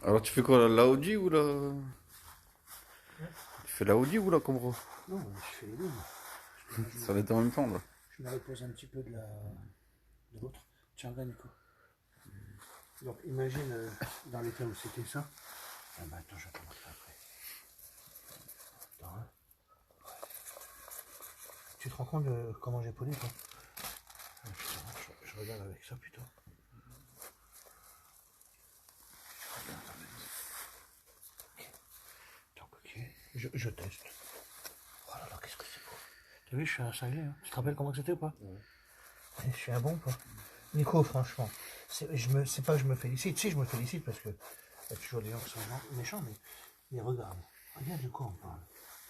Alors tu fais quoi, la Audi ou la... Tu fais la Audi ou la Comro? Non, je fais les deux. Ça va être en même temps là. Je me repose un petit peu de l'autre. Tiens, regarde Nico. Donc imagine dans l'état où c'était ça. Ah bah attends, je vais te montrer après. Attends, hein. Tu te rends compte de comment j'ai poli toi? Ah, putain, je regarde avec ça plutôt. Je regarde avec ça. Ok. Donc ok, je teste. Oh là là, qu'est-ce que c'est beau. T'as vu, je suis un cinglé, hein. Tu te rappelles comment c'était ou pas? Ouais. Je suis un bon ou pas? Nico, franchement, c'est pas que je me félicite. Si, je me félicite parce que il y a toujours des gens qui sont méchants, mais regarde de quoi on parle.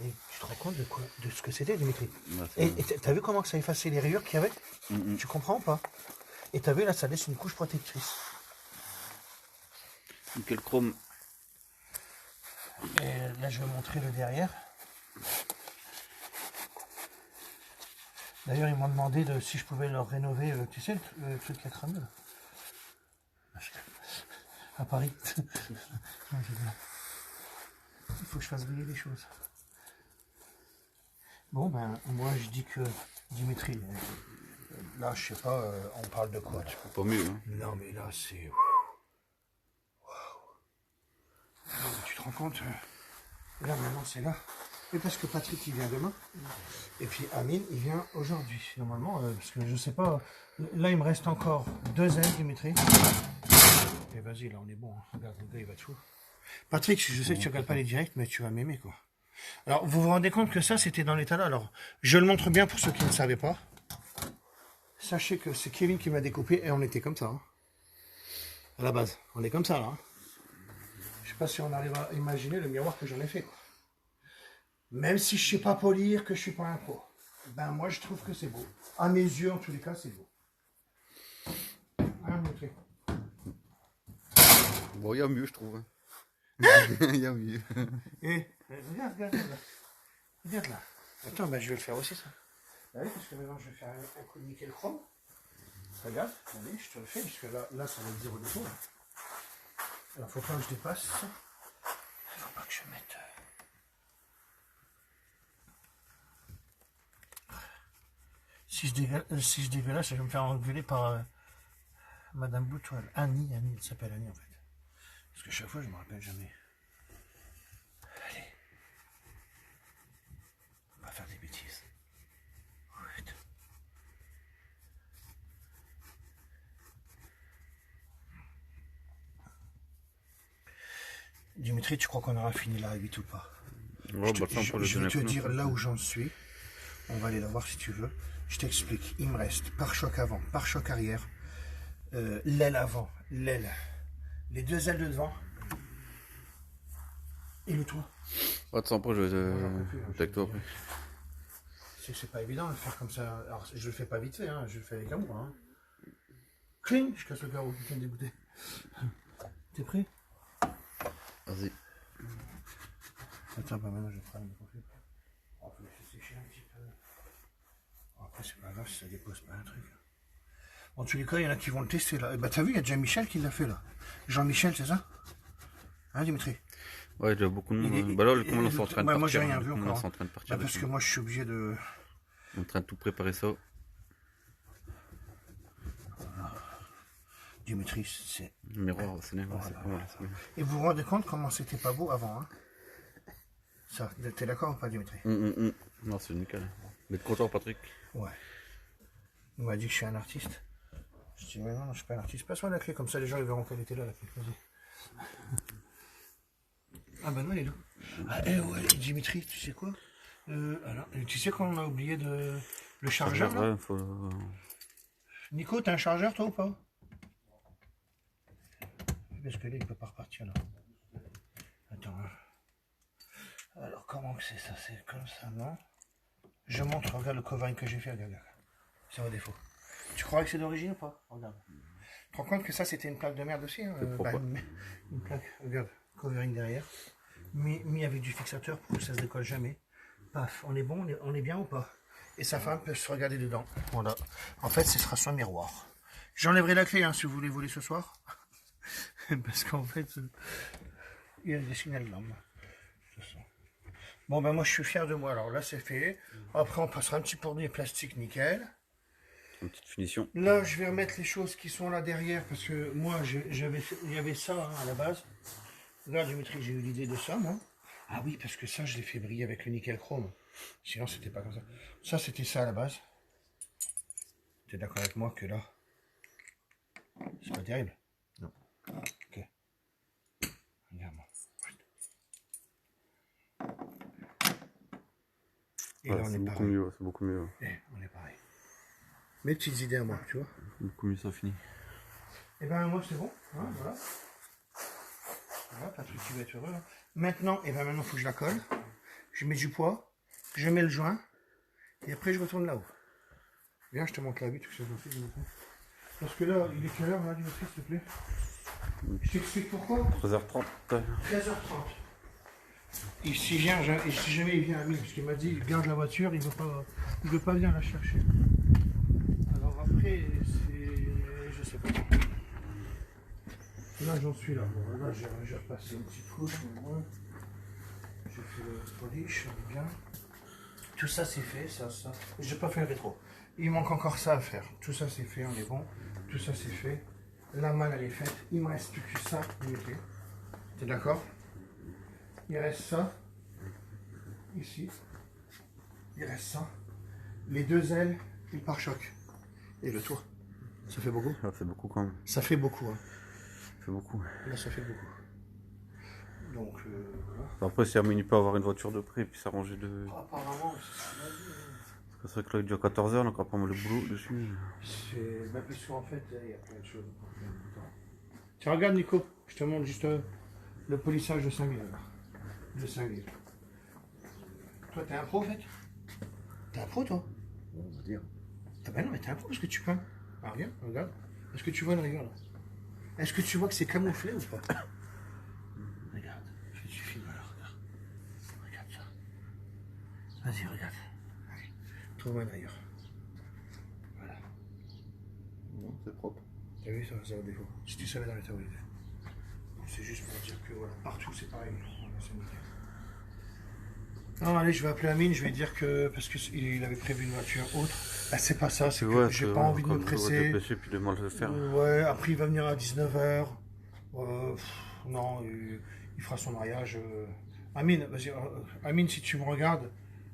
Et tu te rends compte de ce que c'était, Dimitri? Et t'as vu comment ça a effacé les rayures qu'il y avait? Tu comprends ou pas? Et t'as vu là, ça laisse une couche protectrice. Nickel chrome. Et là, je vais montrer le derrière. D'ailleurs, ils m'ont demandé si je pouvais leur rénover, tu sais, le truc qui a cramé là. À Paris. Il faut que je fasse briller les choses. Bon, ben, moi je dis que Dimitri, là, je sais pas, on parle de quoi? Tu peux pas mieux, hein. Non, mais là, c'est. Waouh. Tu te rends compte? Là, maintenant, c'est là. Et parce que Patrick, il vient demain. Et puis Amine, il vient aujourd'hui. Normalement, parce que je sais pas. Là, il me reste encore 2 ailes, Dimitri. Et vas-y, là, on est bon. Hein. Regarde, le gars, il va te foutre. Patrick, je sais que tu regardes pas les directs, mais tu vas m'aimer, quoi. Alors, vous vous rendez compte que ça, c'était dans l'état là. Alors, je le montre bien pour ceux qui ne savaient pas. Sachez que c'est Kevin qui m'a découpé et on était comme ça. Hein. À la base, on est comme ça, là. Hein. Je sais pas si on arrive à imaginer le miroir que j'en ai fait, quoi. Même si je sais pas polir, que je suis pas un pro. Ben, moi, je trouve que c'est beau. À mes yeux, en tous les cas, c'est beau. Hein, montrer. Bon, il y a mieux, je trouve. Hein. Il y a mieux. Et regarde là. Regarde là. Attends, ben, je vais le faire aussi, ça. Oui, parce que maintenant, je vais faire un coup de nickel chrome. Regarde, allez, je te le fais, parce que là ça va être 0 défaut. Alors, faut pas que je dépasse. Faut pas que je mette. Si je dégueulasse, je vais me faire engueuler par Madame Boutoil. Annie, elle s'appelle Annie en fait. Parce que chaque fois, je me rappelle jamais. Allez. On va faire des bêtises. Ouais. Dimitri, tu crois qu'on aura fini là à 8 ou pas? Ouais, Je vais te dire là où j'en suis. On va aller la voir si tu veux. Je t'explique. Il me reste pare-choc avant, pare-choc arrière, l'aile avant, l'aile, les 2 ailes de devant et le toit. Attends, après, je vais avec toi après. C'est pas évident de le faire comme ça. Alors, je le fais pas vite fait, hein. Je le fais avec amour. Hein. Cling, je casse le carreau, je viens de dégoûter. T'es prêt? Vas-y. Attends, bah maintenant je vais prendre le microphone. On peut laisser sécher un petit peu. Après, c'est pas grave si ça dépose pas un truc. En tous les cas, il y en a qui vont le tester là. Et bah, t'as vu, il y a déjà Michel qui l'a fait là. Jean-Michel, c'est ça? Hein, Dimitri? Ouais, il y a beaucoup de monde. Bah là, comment on est en train de partir? Moi, j'ai rien vu encore. On est en train de partir. Bah, parce que moi, je suis obligé de. On est en train de tout préparer ça. Dimitri, c'est. Miroir, c'est bien. Et vous vous rendez compte comment c'était pas beau avant, hein? Ça, t'es d'accord ou pas, Dimitri? Non, c'est nickel. Mais content, Patrick? Ouais. Il m'a dit que je suis un artiste. Je dis, mais non, je suis pas un artiste. Passe-moi la clé, comme ça les gens ils verront qu'elle était là, la clé. Vas-y. Ah bah non, elle est là. Ah, ouais, Dimitri, tu sais quoi? Alors, tu sais qu'on a oublié le chargeur là? Ouais, faut... Nico, t'as un chargeur toi ou pas? Parce que là, il peut pas repartir là. Attends. Alors, comment que c'est ça? C'est comme ça, non? Je montre, regarde le covering que j'ai fait, regarde. C'est au défaut. Tu crois que c'est d'origine ou pas? Regarde. Tu te rends compte que ça, c'était une plaque de merde aussi, hein? Une plaque, regarde, covering derrière. Mis avec du fixateur pour que ça se décolle jamais. Paf, on est bon, on est bien ou pas? Et sa femme peut se regarder dedans. Voilà. En fait, ce sera son miroir. J'enlèverai la clé, hein, si vous voulez voler ce soir. Parce qu'en fait, il y a des signaux là. Bon, ben moi je suis fier de moi. Alors là, c'est fait. Après, on passera un petit produit plastique nickel. Une petite finition. Là, je vais remettre les choses qui sont là derrière parce que moi, il y avait ça hein, à la base. Là, Dimitri, j'ai eu l'idée de ça, moi. Ah oui, parce que ça, je l'ai fait briller avec le nickel chrome. Sinon, c'était pas comme ça. Ça, c'était ça à la base. Tu es d'accord avec moi que là, c'est pas terrible? Non. Ok. Regarde-moi. Et Ouais, là, on c'est est beaucoup pareil. mieux, c'est beaucoup mieux. Eh, on est pareil. Mes petites idées à moi, tu vois. Beaucoup mieux, ça finit. Et ben moi, c'est bon. Hein, voilà. Voilà, Patrick, tu vas être heureux. Hein. Maintenant, et ben maintenant, il faut que je la colle. Je mets du poids. Je mets le joint. Et après, je retourne là-haut. Viens, je te montre la vitre. Parce que là, il est quelle heure, là, Dimitri, s'il te plaît? Je t'explique pourquoi. 13h30. 13h30. Et si jamais il vient à 1000, parce qu'il m'a dit, il garde la voiture, il veut pas venir la chercher. Alors après, je sais pas. Là, j'en suis là. Bon, là, j'ai repassé une petite couche, au moins. J'ai fait le polish, on est bien. Tout ça, c'est fait, ça. J'ai pas fait le rétro. Il manque encore ça à faire. Tout ça, c'est fait, on est bon. Tout ça, c'est fait. La malle, elle est faite. Il me reste plus que ça, Dimitri. T'es d'accord? Il reste ça. Ici. Il reste ça. Les deux ailes, et le pare-choc. Et le toit. Ça fait beaucoup? Ça fait beaucoup quand même. Ça fait beaucoup, hein. Ça fait beaucoup. Là, ça fait beaucoup. Donc, voilà. Après, si Amine peut avoir une voiture de près et puis s'arranger de. Apparemment, c'est ce qu'il m'a dit, hein. Parce que c'est vrai que là, il est déjà 14h, on a encore pas mal de boulot dessus. C'est. Bah, parce qu'en fait, il y a plein de choses. Tiens, regarde, Nico, je te montre juste le polissage de 5000 là. De 5000. Toi, t'es un pro, en fait? T'es un pro, toi? On va dire. Ah ben non, mais t'es un pro parce que tu peins. Ah, regarde. Est-ce que tu vois une rigueur là? Est-ce que tu vois que c'est camouflé ou pas? Regarde, tu filmes alors, regarde. Regarde ça. Vas-y, regarde. Allez, trouve-moi une rigueur. Voilà. Non, c'est propre. T'as vu, ça va zéro défaut. Si tu savais dans l'état où il était. C'est juste pour dire que voilà, partout c'est pareil. Voilà, c'est nickel. Non, allez, je vais appeler Amine, je vais dire que. Parce qu'il avait prévu une voiture autre. Bah, c'est pas ça, c'est que j'ai pas envie de me presser. Puis de mal le faire. Ouais, après il va venir à 19h. Non, il fera son mariage. Amine, vas-y, Amine, si tu me regardes,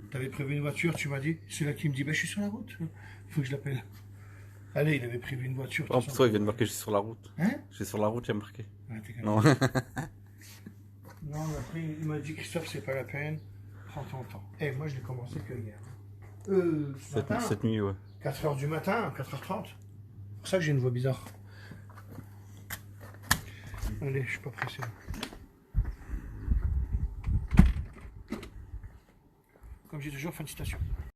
t'avais prévu une voiture, tu m'as dit. C'est là qui me dit, bah je suis sur la route. Il faut que je l'appelle. Allez, il avait prévu une voiture. Oh, pour ça, il vient de marquer, je suis sur la route. Hein? Je suis sur la route, il a marqué. Ah, t'es Non. Non, mais après, il m'a dit, Christophe, c'est pas la peine. Prends ton temps. Eh, moi, je l'ai commencé que hier. Ce matin, Cette nuit, ouais. 4h du matin, 4h30. C'est pour ça que j'ai une voix bizarre. Allez, je suis pas pressé. Comme j'ai toujours, fin de citation.